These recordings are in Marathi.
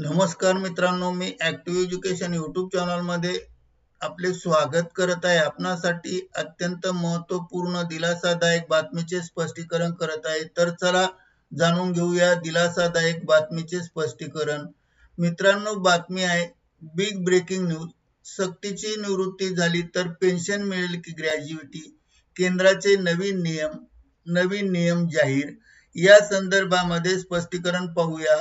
नमस्कार मित्रांनो, मी ॲक्टिव्ह एज्युकेशन यूट्यूब चॅनलमध्ये आपले स्वागत करत आहे. आपणासाठी अत्यंत महत्त्वपूर्ण दिलासादायक बातमीचे स्पष्टीकरण करत आहे. तर चला जाणून घेऊया दिलासादायक बातमीचे स्पष्टीकरण. मित्रांनो, बातमी आहे बिग ब्रेकिंग न्यूज. सक्तीची निवृत्ती झाली तर पेन्शन मिळेल की ग्रॅज्युइटी? केंद्राचे नवीन नियम जाहीर. या संदर्भामध्ये स्पष्टीकरण पाहूया.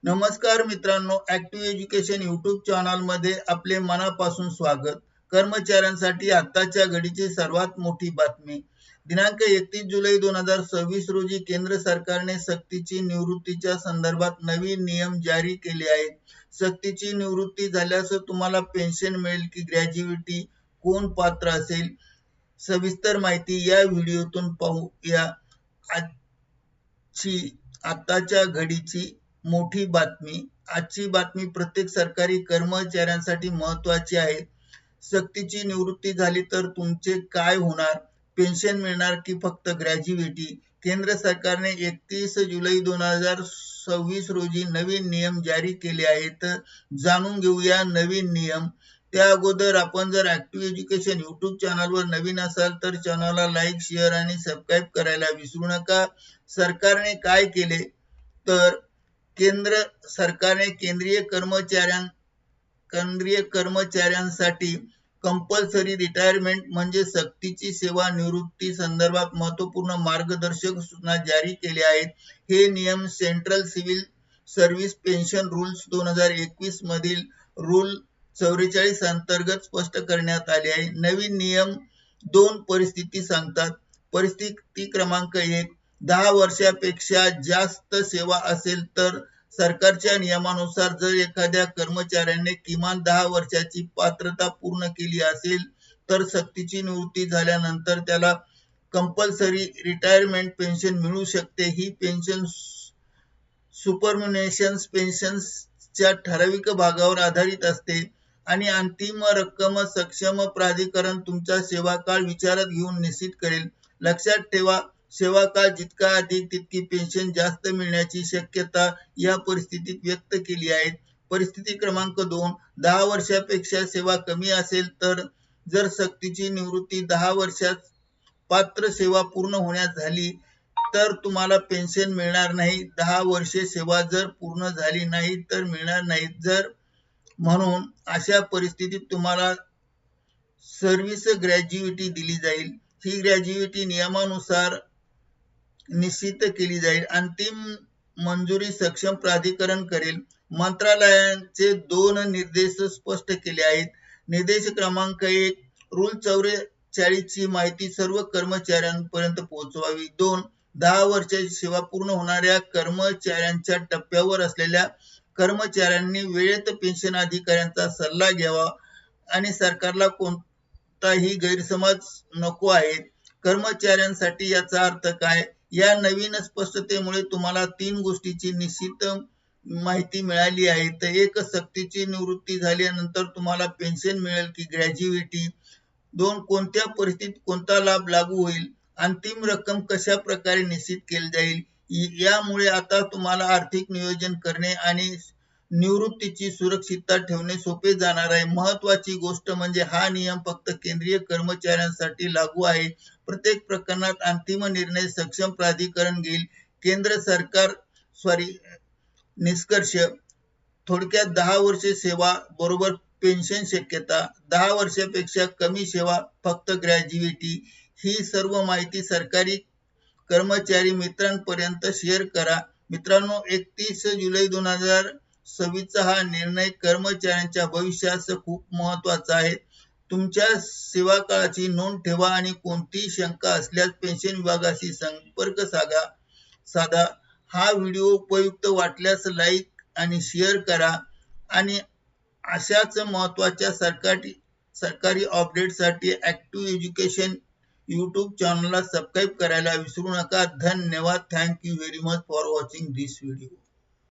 नमस्कार मित्रांनो, ॲक्टिव्ह एज्युकेशन यूट्यूब चॅनलमध्ये आपले मनापासून स्वागत. कर्मचाऱ्यांसाठी आत्ताच्या घडीची सर्वात मोठी बातमी. दिनांक 31 जुलै 2026 रोजी केंद्र सरकारने सक्तीची निवृत्तीच्या संदर्भात नवीन नियम जारी केले आहेत. सक्तीची निवृत्ती झाल्यास तुम्हाला पेन्शन मिळेल की ग्रॅज्युइटी? कोण पात्र असेल? सविस्तर माहिती या व्हिडिओतून पाहूया. आत्ताच्या घडीची मोठी बातमी. आजची बातमी प्रत्येक सरकारी कर्मचाऱ्यांसाठी महत्त्वाची आहे. सक्तीची निवृत्ती झाली तर तुमचे काय होणार? पेन्शन मिळणार की फक्त ग्रॅज्युइटी? केंद्र सरकारने 31 जुलै 2026 रोजी नवीन नियम जारी केले आहेत. जाणून घेऊया नवीन नियम. त्या अगोदर आपण जर ॲक्टिव्ह एज्युकेशन यूट्यूब चॅनलवर नवीन असाल तर चॅनलला लाईक, शेअर आणि सबस्क्राईब करायला विसरू नका. सरकारने काय केले तर केंद्र सरकारने केंद्रीय कर्मचाऱ्यांसाठी कंपल्सरी रिटायरमेंट म्हणजे सक्तीची सेवा निवृत्ती संदर्भात महत्त्वपूर्ण मार्गदर्शक सूचना जारी केल्या आहेत. हे नियम central civil service pension rules 2021 मधील रूल 44 अंतर्गत स्पष्ट करण्यात आले आहे. नवीन नियम 2 परिस्थिती सांगतात. परिस्थिती क्रमांक 1, 10 वर्षापेक्षा जास्त सेवा असेल तर सरकारच्या नियमानुसार जर एखाद्या कर्मचाऱ्याने किमान 10 वर्षाची पात्रता पूर्ण केली असेल तर सक्तीची निवृत्ती झाल्यानंतर त्याला कंपल्सरी रिटायरमेंट पेन्शन मिळू शकते. ही पेन्शन सुपरन्युएशन पेन्शनच्या ठराविक भागावर आधारित असते आणि अंतिम रक्कम सक्षम प्राधिकरण तुमचा सेवाकाळ विचारात घेऊन निश्चित करेल. लक्षात ठेवा, सेवाकाळ जितका अधिक तितकी पेन्शन जास्त मिळण्याची शक्यता या परिस्थितीत व्यक्त केली आहे. परिस्थिती क्रमांक 2, 10 वर्षापेक्षा सेवा कमी असेल तर जर सक्तीची निवृत्ती 10 वर्षात पात्र सेवा पूर्ण होण्यास झाली तर तुम्हाला पेन्शन मिळणार नाही. 10 वर्षे सेवा जर पूर्ण झाली नाही तर मिळणार नाही. म्हणून अशा परिस्थितीत तुम्हाला सर्व्हिस ग्रॅज्युइटी दिली जाईल. ही ग्रॅज्युइटी नियमानुसार निश्चित केली जाईल. अंतिम मंजुरी सक्षम प्राधिकरण करेल. मंत्रालयाचे 2 निर्देश स्पष्ट केले आहेत. निर्देश क्रमांक 1, रूल 44 ची माहिती सर्व कर्मचाऱ्यांपर्यंत पोहोचवावी. 2, 10 वर्षाची सेवा पूर्ण होणाऱ्या कर्मचाऱ्यांच्या टप्प्यावर असलेल्या कर्मचाऱ्यांनी वेळेत पेन्शन अधिकाऱ्यांचा सल्ला घ्यावा आणि सरकारला कोणताही गैरसमज नको आहे. कर्मचाऱ्यांसाठी याचा अर्थ काय? या नवीन स्पष्टतेमुळे तुम्हाला 3 गोष्टींची निश्चित माहिती मिळाली आहे. तर 1, सक्तीची निवृत्ती झाल्यानंतर तुम्हाला पेन्शन मिळेल की ग्रॅज्युइटी? 2, कोणत्या परिस्थितीत कोणता लाभ लागू होईल? अंतिम रक्कम कशा प्रकारे निश्चित केली जाईल? यामुळे आता तुम्हाला आर्थिक नियोजन करणे आणि निवृत्तीची सुरक्षितता ठेवणे सोपे जाणार आहे. महत्त्वाची गोष्ट म्हणजे हा नियम फक्त केंद्रीय कर्मचाऱ्यांसाठी लागू आहे. प्रत्येक प्रकरणात अंतिम निर्णय सक्षम प्राधिकरण घेईल. केंद्र सरकार निष्कर्ष. थोडक्यात 10 वर्षे सेवा बरोबर पेन्शन शक्यता, 10 वर्षापेक्षा कमी सेवा फक्त ग्रॅज्युइटी. ही सर्व माहिती सरकारी कर्मचारी मित्रांपर्यंत शेअर करा. मित्रांनो, 31 जुलै 2026 हा निर्णय कर्मचाऱ्यांच्या भविष्यास खूप महत्त्वाचा आहे. तुमच्या सेवाकाळाची नोंद ठेवा आणि कोणतीही शंका असल्यास पेन्शन विभागाशी संपर्क साधा. हा व्हिडिओ उपयुक्त वाटल्यास लाईक आणि शेअर करा आणि अशाच महत्त्वाच्या सरकारी अपडेटसाठी ॲक्टिव्ह एज्युकेशन यूट्यूब चॅनलला सबस्क्राईब करायला विसरू नका. धन्यवाद. Thank you very much for watching this video.